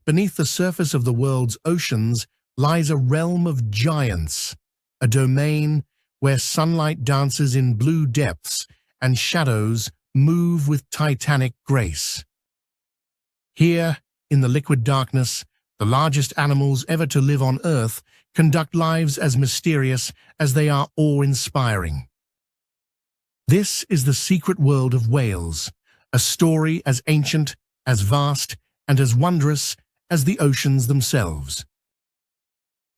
Beneath the surface of the world's oceans lies a realm of giants, a domain where sunlight dances in blue depths and shadows move with titanic grace. Here, in the liquid darkness, the largest animals ever to live on Earth conduct lives as mysterious as they are awe-inspiring. This is the secret world of whales, a story as ancient, as vast, and as wondrous as the oceans themselves.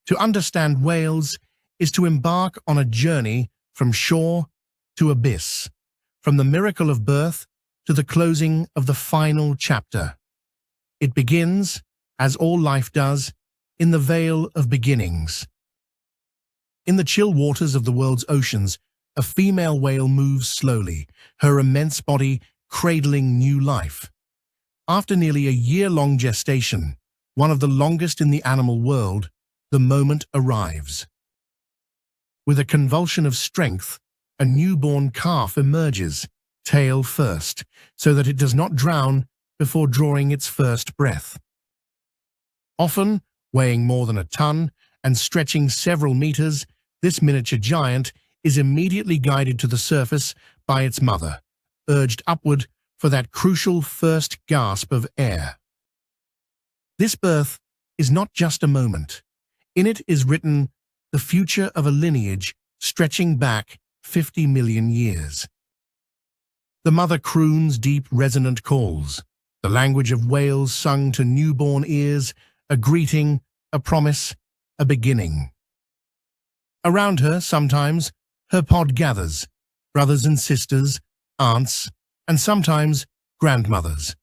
To understand whales is to embark on a journey from shore to abyss, from the miracle of birth to the closing of the final chapter. It begins, as all life does, in the veil of beginnings. In the chill waters of the world's oceans, a female whale moves slowly, her immense body cradling new life. After nearly a year-long gestation, one of the longest in the animal world, the moment arrives. With a convulsion of strength, a newborn calf emerges, tail first, so that it does not drown before drawing its first breath. Often weighing more than a ton and stretching several meters, this miniature giant is immediately guided to the surface by its mother, urged upward for that crucial first gasp of air. This birth is not just a moment. In it is written the future of a lineage stretching back 50 million years. The mother croons deep, resonant calls, the language of whales sung to newborn ears, a greeting, a promise, a beginning. Around her, sometimes, her pod gathers, brothers and sisters, aunts, and sometimes grandmothers.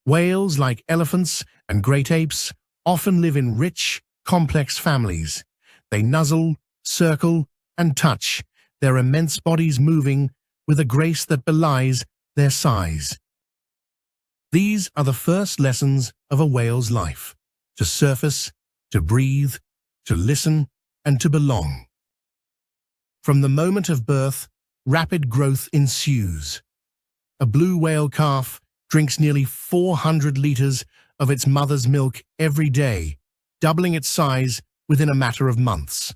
Whales, like elephants and great apes, often live in rich, complex families. They nuzzle, circle, and touch, their immense bodies moving with a grace that belies their size. These are the first lessons of a whale's life: to surface, to breathe, to listen, and to belong. From the moment of birth, rapid growth ensues. A blue whale calf drinks nearly 400 liters of its mother's milk every day, doubling its size within a matter of months.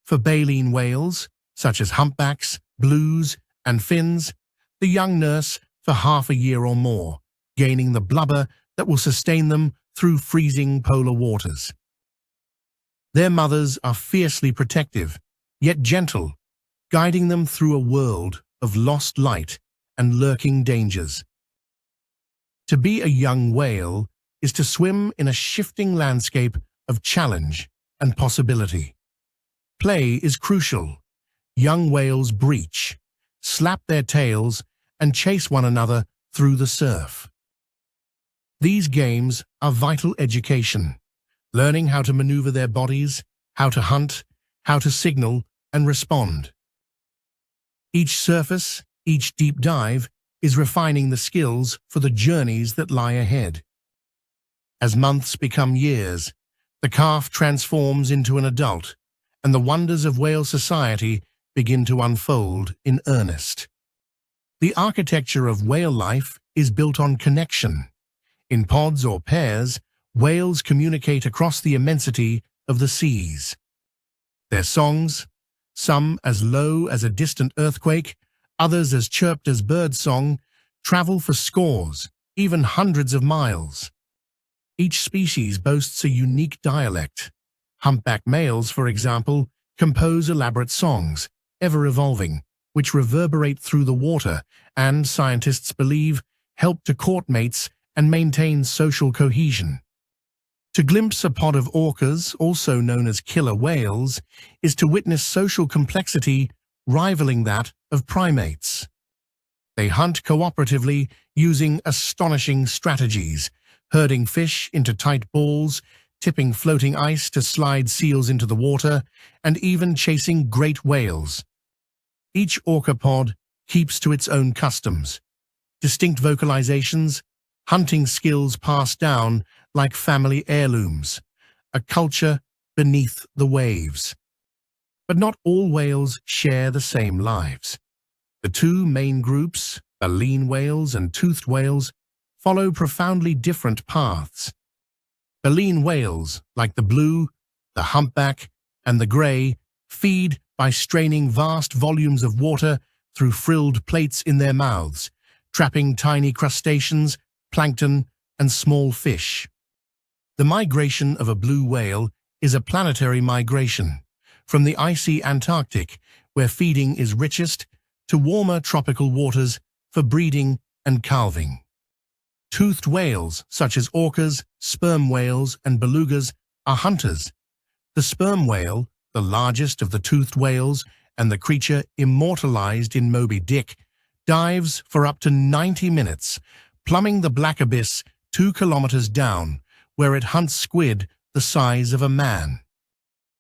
For baleen whales, such as humpbacks, blues, and fins, the young nurse for half a year or more, gaining the blubber that will sustain them through freezing polar waters. Their mothers are fiercely protective, yet gentle, guiding them through a world of lost light and lurking dangers. To be a young whale is to swim in a shifting landscape of challenge and possibility. Play is crucial. Young whales breach, slap their tails, and chase one another through the surf. These games are vital education, learning how to maneuver their bodies, how to hunt, how to signal and respond. Each surface, each deep dive, is refining the skills for the journeys that lie ahead. As months become years, the calf transforms into an adult, and the wonders of whale society begin to unfold in earnest. The architecture of whale life is built on connection. In pods or pairs, whales communicate across the immensity of the seas. Their songs, some as low as a distant earthquake, others as chirped as birdsong, travel for scores, even hundreds of miles. Each species boasts a unique dialect. Humpback males, for example, compose elaborate songs, ever-evolving, which reverberate through the water and, scientists believe, help to court mates and maintain social cohesion. To glimpse a pod of orcas, also known as killer whales, is to witness social complexity rivaling that of primates. They hunt cooperatively using astonishing strategies, herding fish into tight balls, tipping floating ice to slide seals into the water, and even chasing great whales. Each orca pod keeps to its own customs, distinct vocalizations, hunting skills passed down like family heirlooms, a culture beneath the waves. But not all whales share the same lives. The two main groups, baleen whales and toothed whales, follow profoundly different paths. Baleen whales, like the blue, the humpback, and the grey, feed by straining vast volumes of water through frilled plates in their mouths, trapping tiny crustaceans, plankton, and small fish. The migration of a blue whale is a planetary migration, from the icy Antarctic, where feeding is richest, to warmer tropical waters for breeding and calving. Toothed whales, such as orcas, sperm whales, and belugas, are hunters. The sperm whale, the largest of the toothed whales and the creature immortalized in Moby Dick, dives for up to 90 minutes, plumbing the black abyss 2 kilometers down, where it hunts squid the size of a man.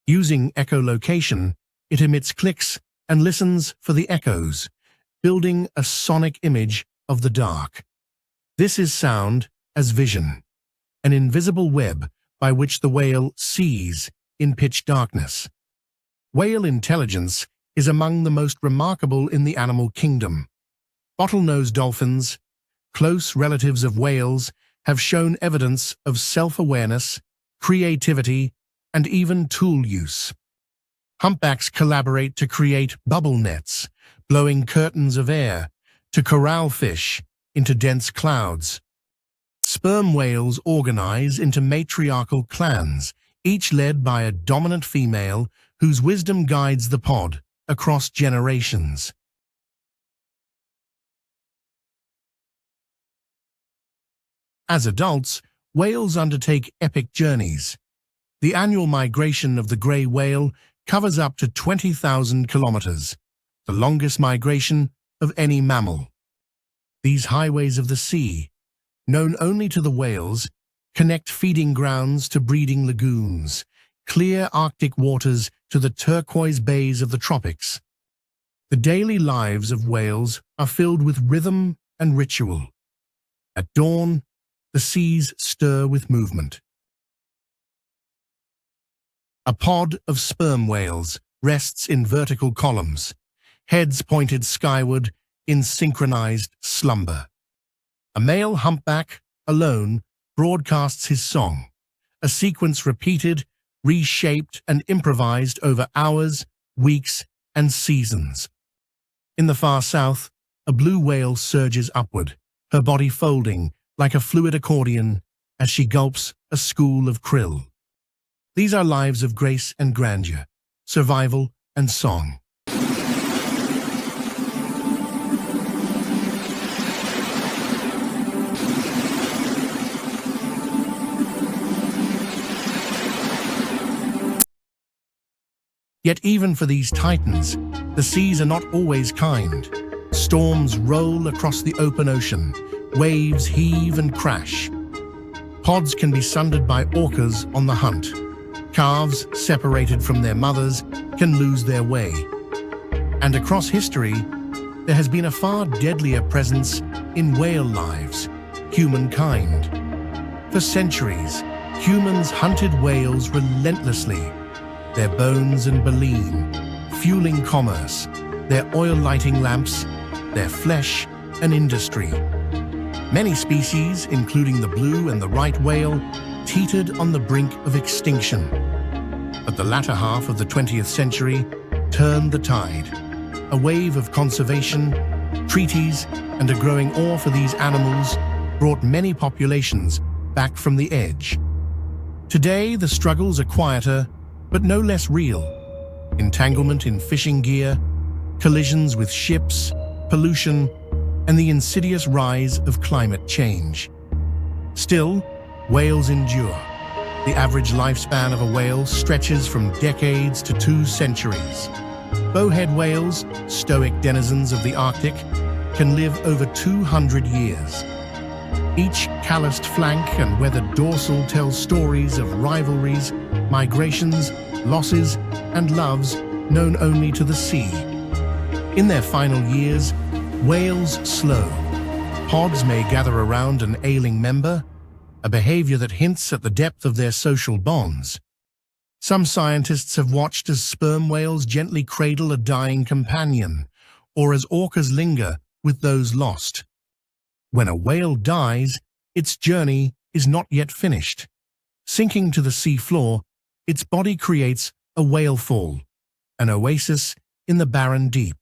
Using echolocation, it emits clicks and listens for the echoes, building a sonic image of the dark. This is sound as vision, an invisible web by which the whale sees in pitch darkness. Whale intelligence is among the most remarkable in the animal kingdom. Bottlenose dolphins, close relatives of whales, have shown evidence of self-awareness, creativity, and even tool use. Humpbacks collaborate to create bubble nets, blowing curtains of air, to corral fish into dense clouds. Sperm whales organize into matriarchal clans, each led by a dominant female whose wisdom guides the pod across generations. As adults, whales undertake epic journeys. The annual migration of the grey whale covers up to 20,000 kilometers, the longest migration of any mammal. These highways of the sea, known only to the whales, connect feeding grounds to breeding lagoons, clear Arctic waters to the turquoise bays of the tropics. The daily lives of whales are filled with rhythm and ritual. At dawn, the seas stir with movement. A pod of sperm whales rests in vertical columns, heads pointed skyward in synchronized slumber. A male humpback, alone, broadcasts his song, a sequence repeated, reshaped, and improvised over hours, weeks, and seasons. In the far south, a blue whale surges upward, her body folding like a fluid accordion as she gulps a school of krill. These are lives of grace and grandeur, survival and song. Yet even for these titans, the seas are not always kind. Storms roll across the open ocean, waves heave and crash. Pods can be sundered by orcas on the hunt. Calves, separated from their mothers, can lose their way. And across history, there has been a far deadlier presence in whale lives, humankind. For centuries, humans hunted whales relentlessly, their bones and baleen, fueling commerce, their oil lighting lamps, their flesh, an industry. Many species, including the blue and the right whale, teetered on the brink of extinction. But the latter half of the 20th century turned the tide. A wave of conservation, treaties, and a growing awe for these animals brought many populations back from the edge. Today, the struggles are quieter, but no less real. Entanglement in fishing gear, collisions with ships, pollution, and the insidious rise of climate change. Still, whales endure. The average lifespan of a whale stretches from decades to 2 centuries. Bowhead whales, stoic denizens of the Arctic, can live over 200 years. Each calloused flank and weathered dorsal tells stories of rivalries, migrations, losses, and loves known only to the sea. In their final years, whales slow. Pods may gather around an ailing member, a behavior that hints at the depth of their social bonds. Some scientists have watched as sperm whales gently cradle a dying companion, or as orcas linger with those lost. When a whale dies, its journey is not yet finished. Sinking to the sea floor, its body creates a whale fall, an oasis in the barren deep.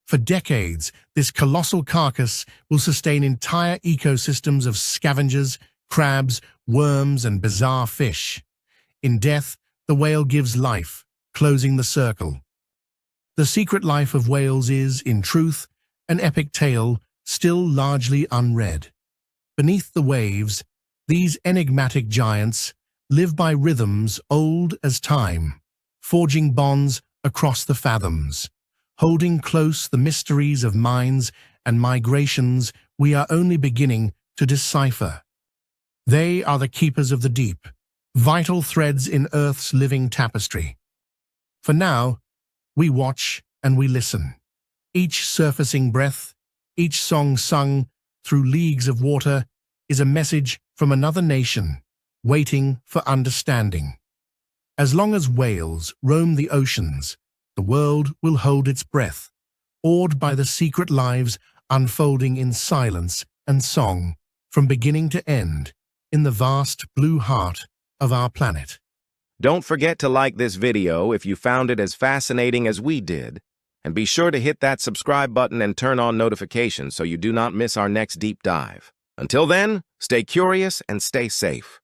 For decades, this colossal carcass will sustain entire ecosystems of scavengers, crabs, worms, and bizarre fish. In death, the whale gives life, closing the circle. The secret life of whales is, in truth, an epic tale still largely unread. Beneath the waves, these enigmatic giants live by rhythms old as time, forging bonds across the fathoms. Holding close the mysteries of minds and migrations we are only beginning to decipher. They are the keepers of the deep, vital threads in Earth's living tapestry. For now, we watch and we listen. Each surfacing breath, each song sung through leagues of water is a message from another nation, waiting for understanding. As long as whales roam the oceans, the world will hold its breath, awed by the secret lives unfolding in silence and song from beginning to end in the vast blue heart of our planet. Don't forget to like this video if you found it as fascinating as we did, and be sure to hit that subscribe button and turn on notifications so you do not miss our next deep dive. Until then, stay curious and stay safe.